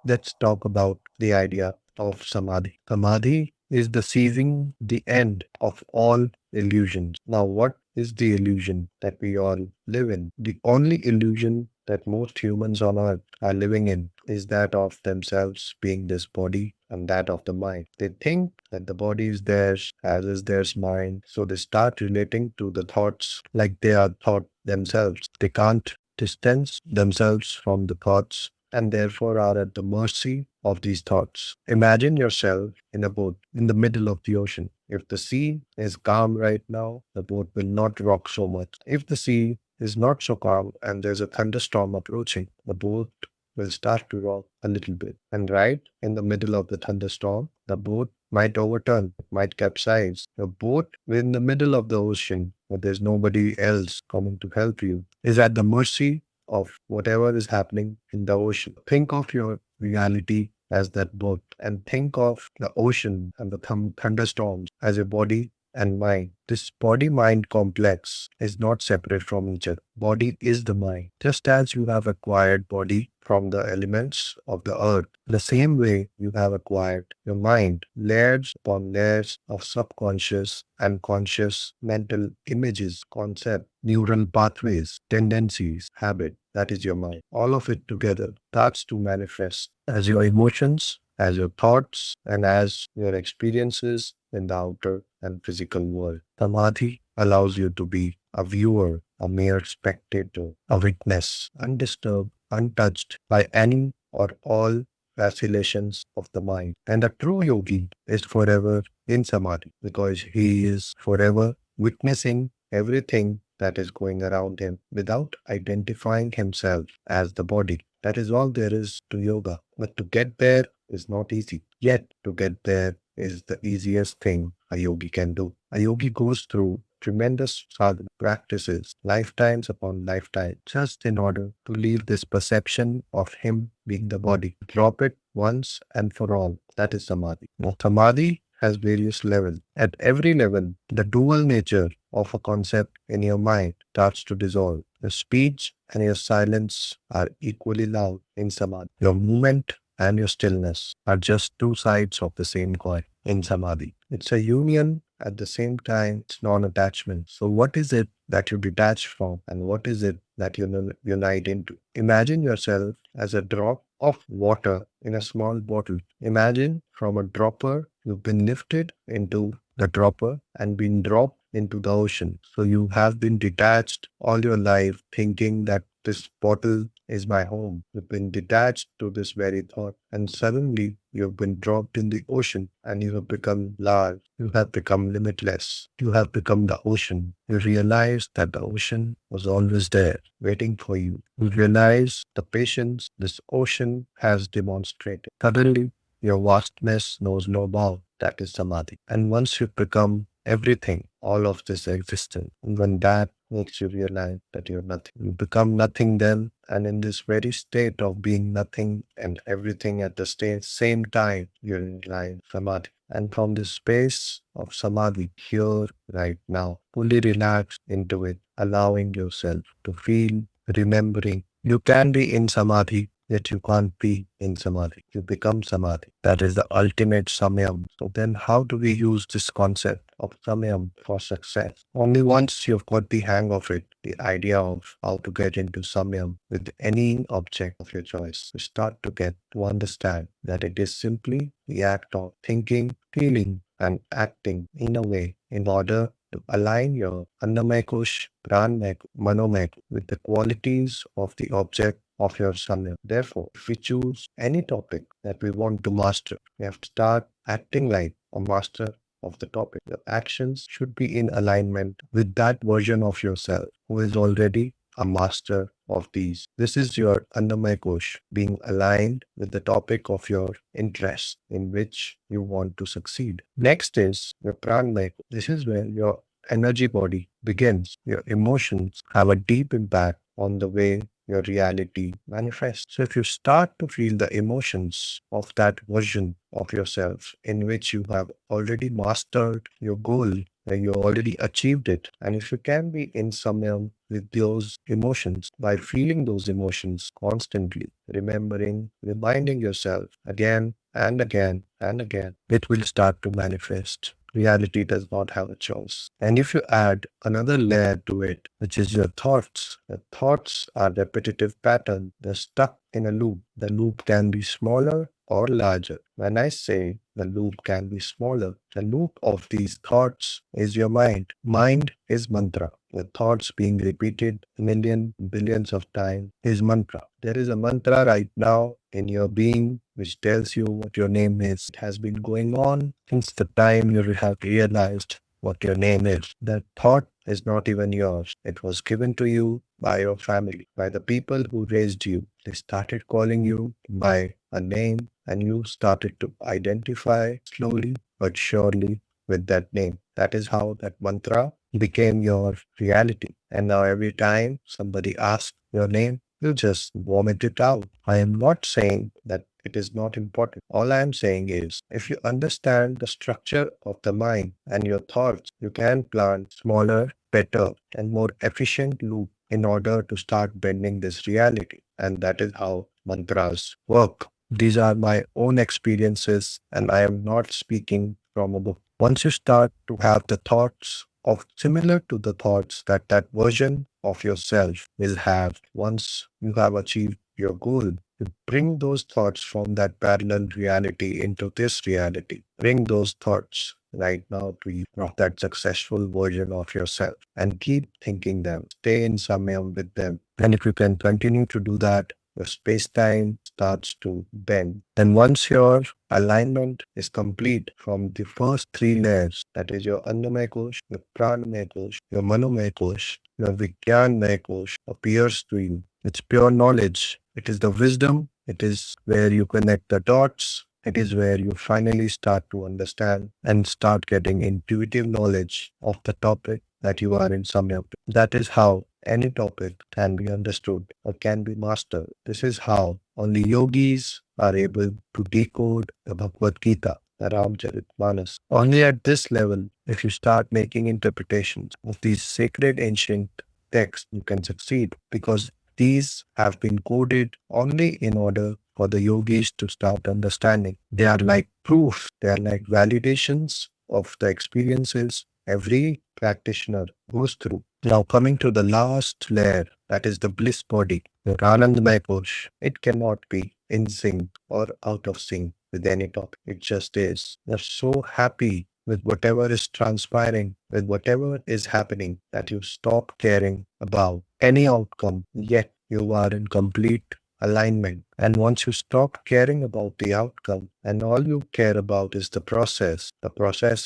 let's talk about the idea of Samadhi. Samadhi is the seizing the end of all illusions. Now, what is the illusion that we all live in? The only illusion that most humans on earth are living in is that of themselves being this body and that of the mind. They think that the body is theirs, as is theirs mind. So they start relating to the thoughts like they are thought themselves. They can't distance themselves from the thoughts and therefore are at the mercy of these thoughts. Imagine yourself in a boat in the middle of the ocean. If the sea is calm right now, the boat will not rock so much. If the sea is not so calm and there's a thunderstorm approaching, the boat will start to rock a little bit. And right in the middle of the thunderstorm, the boat might overturn, it might capsize. The boat in the middle of the ocean, where there's nobody else coming to help you, is at the mercy of whatever is happening in the ocean. Think of your reality as that boat and think of the ocean and the thunderstorms as your body and mind. This body-mind complex is not separate from each other. Body is the mind. Just as you have acquired body from the elements of the earth, the same way you have acquired your mind, layers upon layers of subconscious and conscious mental images, concept, neural pathways, tendencies, habit. That is your mind. All of it together starts to manifest as your emotions, as your thoughts, and as your experiences in the outer and physical world. Samadhi allows you to be a viewer, a mere spectator, a witness, undisturbed, untouched by any or all vacillations of the mind. And a true yogi is forever in Samadhi because he is forever witnessing everything that is going around him without identifying himself as the body. That is all there is to yoga. But to get there is not easy. Yet to get there is the easiest thing a yogi can do. A yogi goes through tremendous sadhana practices, lifetimes upon lifetime, just in order to leave this perception of him being the body. Drop it once and for all. That is Samadhi. Now, Samadhi has various levels. At every level, the dual nature of a concept in your mind starts to dissolve. Your speech and your silence are equally loud in Samadhi. Your movement and your stillness are just two sides of the same coin in Samadhi. It's a union at the same time, it's non-attachment. So what is it that you detach from and what is it that you unite into? Imagine yourself as a drop of water in a small bottle. Imagine from a dropper, you've been lifted into the dropper and been dropped into the ocean. So you have been detached all your life thinking that this bottle is my home. You've been detached to this very thought and suddenly you've been dropped in the ocean and you have become large. You have become limitless. You have become the ocean. You realize that the ocean was always there, waiting for you. You realize the patience this ocean has demonstrated. Suddenly, your vastness knows no bound. That is Samadhi. And once you become everything, all of this existence, and when that makes you realize that you're nothing, you become nothing then, and in this very state of being nothing and everything at the same time, you're in line Samadhi. And from this space of Samadhi, here, right now, fully relax into it, allowing yourself to feel, remembering. You can be in Samadhi, yet you can't be in Samadhi. You become Samadhi. That is the ultimate samyam. So then how do we use this concept of samyam for success? Only once you've got the hang of it, the idea of how to get into samyam with any object of your choice, you start to get to understand that it is simply the act of thinking, feeling, and acting in a way in order to align your annamaya kosh, pranamaya, manomaya with the qualities of the object of your samyam. Therefore, if we choose any topic that we want to master, we have to start acting like a master of the topic. The actions should be in alignment with that version of yourself who is already a master of these. This is your Annamaya Kosh, being aligned with the topic of your interest in which you want to succeed. Next is your Pranamaya Kosh. This is where your energy body begins. Your emotions have a deep impact on the way your reality manifests. So if you start to feel the emotions of that version of yourself in which you have already mastered your goal, where you already achieved it. And if you can be in samyam with those emotions by feeling those emotions constantly, reminding yourself again and again and again, it will start to manifest. Reality does not have a choice. And if you add another layer to it, which is your thoughts, the thoughts are repetitive patterns. They're stuck in a loop. The loop can be smaller or larger. When I say the loop can be smaller, the loop of these thoughts is your mind. Mind is mantra. The thoughts being repeated billions of times is mantra. There is a mantra right now in your being which tells you what your name is. It has been going on since the time you have realized what your name is. That thought is not even yours. It was given to you by your family, by the people who raised you. They started calling you by a name and you started to identify slowly but surely with that name. That is how that mantra became your reality. And now every time somebody asks your name, you just vomit it out. I am not saying that it is not important. All I am saying is, if you understand the structure of the mind and your thoughts, you can plan smaller, better, and more efficient loop in order to start bending this reality. And that is how mantras work. These are my own experiences, and I am not speaking from a book. Once you start to have the thoughts of similar to the thoughts that that version of yourself will have once you have achieved your goal, you bring those thoughts from that parallel reality into this reality. Bring those thoughts right now to you of that successful version of yourself and keep thinking them. Stay in samyam with them. And if you can continue to do that, your space-time starts to bend. Then once your alignment is complete from the first three layers, that is your Annamaya Kosh, your Pranamaya Kosh, your Manomaya Kosh, your Vijnanamaya Kosh appears to you. It's pure knowledge. It is the wisdom. It is where you connect the dots. It is where you finally start to understand and start getting intuitive knowledge of the topic that you are in samyam. That is how any topic can be understood or can be mastered. This is how only yogis are able to decode the Bhagavad Gita, the Ramcharitmanas. Only at this level, if you start making interpretations of these sacred ancient texts, you can succeed because these have been coded only in order for the yogis to start understanding. They are like proofs, they are like validations of the experiences every practitioner goes through. Now, coming to the last layer, that is the bliss body, the Anandamaya Kosh, it cannot be in sync or out of sync with any topic. It just is. You're so happy with whatever is transpiring, with whatever is happening, that you stop caring about any outcome, yet you are in complete alignment. And once you stop caring about the outcome and all you care about is the process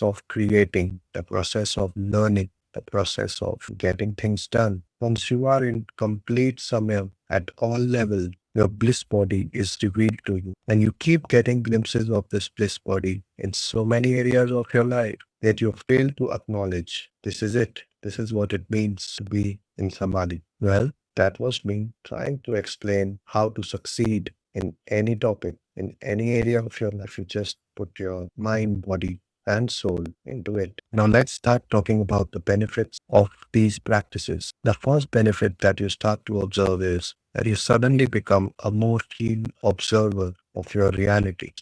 of creating, the process of learning, the process of getting things done. Once you are in complete samyam at all levels, your bliss body is revealed to you. And you keep getting glimpses of this bliss body in so many areas of your life that you fail to acknowledge. This is it. This is what it means to be in samadhi. Well, that was me trying to explain how to succeed in any topic, in any area of your life. You just put your mind, body, and soul into it. Now let's start talking about the benefits of these practices. The first benefit that you start to observe is that you suddenly become a more keen observer of your reality.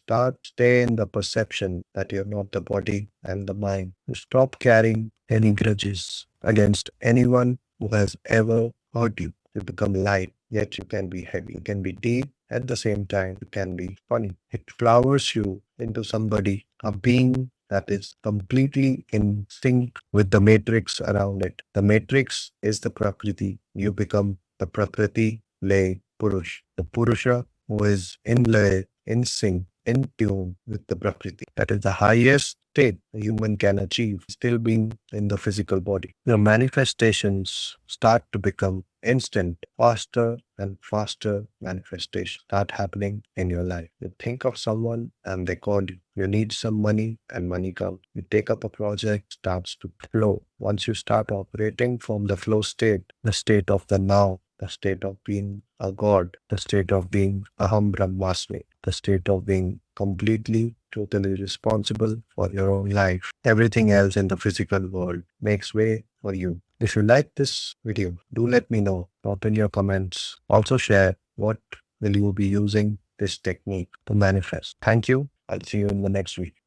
Stay in the perception that you're not the body and the mind. You stop carrying any grudges against anyone who has ever hurt you. You become light, yet you can be heavy. You can be deep, at the same time, you can be funny. It flowers you into somebody, a being that is completely in sync with the matrix around it. The matrix is the Prakriti. You become the Prakriti Lay Purush. The Purusha who is in lay, in sync, in tune with the Prakriti. That is the highest state a human can achieve, still being in the physical body. The manifestations start to become instant, faster and faster manifestations start happening in your life. You think of someone and they call you. You need some money and money comes. You take up a project, starts to flow. Once you start operating from the flow state, the state of the now, the state of being a god, the state of being Aham Brahmasmi, the state of being completely, totally responsible for your own life. Everything else in the physical world makes way for you. If you like this video, do let me know. Drop in your comments. Also share what will you be using this technique to manifest. Thank you. I'll see you in the next week.